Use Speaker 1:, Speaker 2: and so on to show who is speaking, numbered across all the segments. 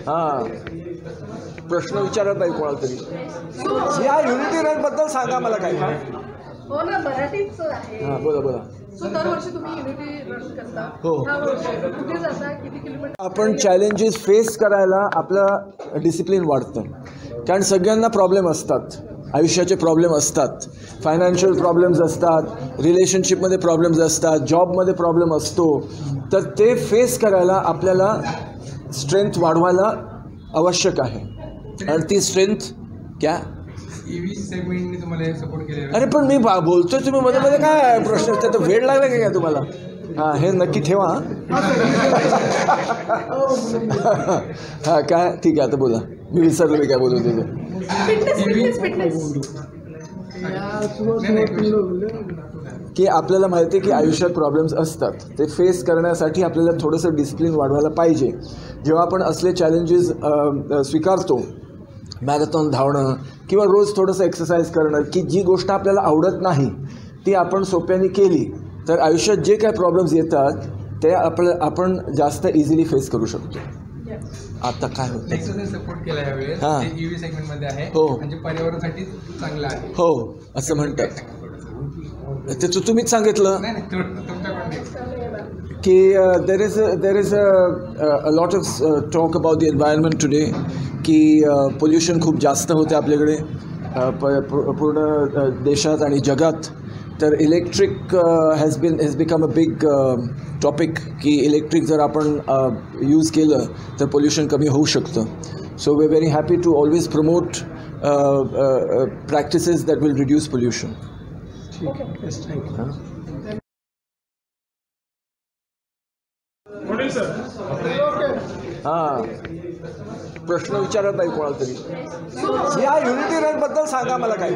Speaker 1: हां, प्रश्न विचारत नाही कोणाला तरी. या युनिटी रनबद्दल सांगा मला काही.
Speaker 2: हो ना, मराठीच आहे.
Speaker 1: हां, बोला बोला.
Speaker 2: दरवर्षी तुम्ही युनिटी रन करता.
Speaker 1: हो.
Speaker 2: कुठे जाता, किती किलोमीटर?
Speaker 1: आपण चॅलेंजेस फेस करायला आपलं डिसिप्लिन वाढतं. कारण सगळ्यांना प्रॉब्लेम असतात, आयुष्याचे प्रॉब्लेम असतात, फायनान्शियल प्रॉब्लेम्स असतात, रिलेशनशिपमध्ये प्रॉब्लेम्स असतात, जॉबमध्ये प्रॉब्लेम असतो. तर ते फेस करायला आपल्याला स्ट्रेंथ वाढवायला आवश्यक आहे. आणि ती स्ट्रेंथ क्या
Speaker 3: ईव्ही सेगमेंटने तुम्हाला सपोर्ट केले.
Speaker 1: अरे पण मी बोलतोय, तुम्ही मध्ये मध्ये काय प्रश्न तर वेळ लागला का काय तुम्हाला? हां, हे नक्की ठेवा. हां, काय ठीक आहे, आता बोला. मी विसरलो मी काय बोलत होते. की आपल्याला माहिती आहे की आयुष्यात प्रॉब्लेम्स असतात, ते फेस करण्यासाठी आपल्याला थोडंसं डिसिप्लिन वाढवायला पाहिजे. जेव्हा आपण असले चॅलेंजेस स्वीकारतो, मॅरेथॉन धावणं किंवा रोज थोडंसं एक्सरसाइज करणं, की जी गोष्ट आपल्याला आवडत नाही ती आपण सोप्याने केली तर आयुष्यात जे काय प्रॉब्लेम्स येतात ते आपण जास्त इझिली फेस करू शकतो. आता काय होतं,
Speaker 3: एक्सरसाइज सपोर्ट केला यावेळेस.
Speaker 1: हां.
Speaker 3: ते ईव्ही सेगमेंटमध्ये आहे.
Speaker 1: हो.
Speaker 3: म्हणजे पर्यावरणासाठी चांगलं आहे.
Speaker 1: हो, असं म्हणतात. ते तुम्हीच सांगितलं
Speaker 3: नाही तुमच्याकडे
Speaker 1: की there is a lot of talk about the environment today, की पोल्युशन खूप जास्त होते आपल्याकडे पूर्ण देशात आणि जगात. तर electric has become a big topic, की इलेक्ट्रिक जर आपण यूज केलं तर पोल्युशन कमी होऊ शकतं. So we are very happy to always promote practices that will reduce pollution. हां, प्रश्न विचारत नाही कोणाला तरी. या युनिटी रनबद्दल सांगा मला काही.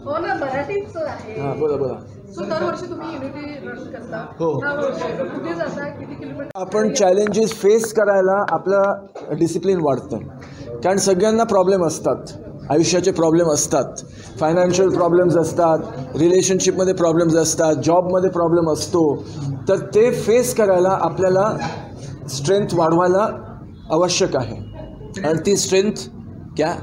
Speaker 2: हो ना, मराठीच आहे.
Speaker 1: हां, बोला बोला.
Speaker 2: दरवर्षी तुम्ही युनिटी रन करता.
Speaker 1: हो.
Speaker 2: कुठे जाता, किती किलोमीटर?
Speaker 1: आपण चॅलेंजेस फेस करायला आपलं डिसिप्लिन वाढतं. कारण सगळ्यांना प्रॉब्लेम असतात, आयुष्याचे प्रॉब्लेम असतात, फायनान्शियल प्रॉब्लेम्स असतात, रिलेशनशिपमध्ये प्रॉब्लेम्स असतात, जॉबमध्ये प्रॉब्लेम असतो. तर ते फेस करायला आपल्याला स्ट्रेंथ वाढवायला आवश्यक आहे. आणि ती स्ट्रेंथ क्या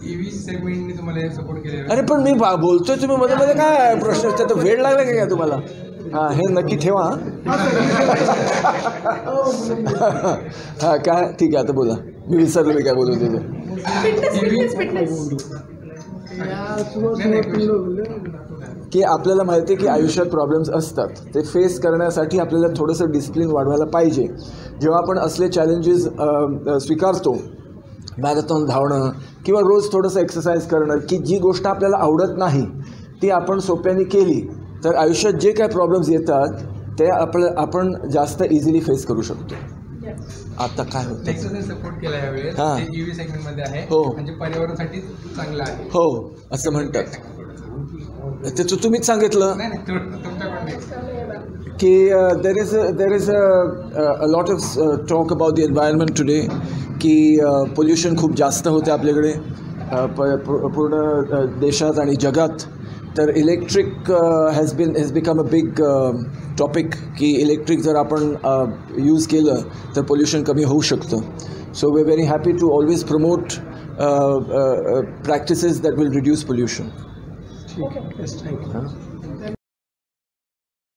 Speaker 3: ईव्ही सेगमेंटने तुम्हाला सपोर्ट केले.
Speaker 1: अरे पण मी बोलतोय, तुम्ही मध्ये मध्ये काय प्रश्न तर वेळ लागला का काय तुम्हाला? हां, हे नक्की ठेवा. हां, काय ठीक आहे, आता बोला. मी विसरलो मी काय बोलत होते. की आपल्याला माहिती आहे की आयुष्यात प्रॉब्लेम्स असतात, ते फेस करण्यासाठी आपल्याला थोडंसं डिसिप्लिन वाढवायला पाहिजे. जेव्हा आपण असले चॅलेंजेस स्वीकारतो, मॅरेथॉन धावणं किंवा रोज थोडंसं एक्सरसाइज करणं, की जी गोष्ट आपल्याला आवडत नाही ती आपण सोप्याने केली तर आयुष्यात जे काय प्रॉब्लेम्स येतात ते आपण जास्त इझिली फेस करू शकतो. आता काय होतं,
Speaker 3: एक्सरसाइज सपोर्ट केला यावेळेस.
Speaker 1: हां.
Speaker 3: ते ईव्ही सेगमेंटमध्ये आहे.
Speaker 1: हो.
Speaker 3: म्हणजे पर्यावरणासाठी चांगलं आहे.
Speaker 1: हो, असं म्हणतात. ते तुम्हीच सांगितलं
Speaker 3: नाही तुमच्याकडे
Speaker 1: की there is a lot of talk about the environment today, की पोल्युशन खूप जास्त होते आपल्याकडे पूर्ण देशात आणि जगात. तर electric has become a big topic, की इलेक्ट्रिक जर आपण यूज केलं तर पोल्युशन कमी होऊ शकतं. So we are very happy to always promote practices that will reduce pollution.
Speaker 2: Okay.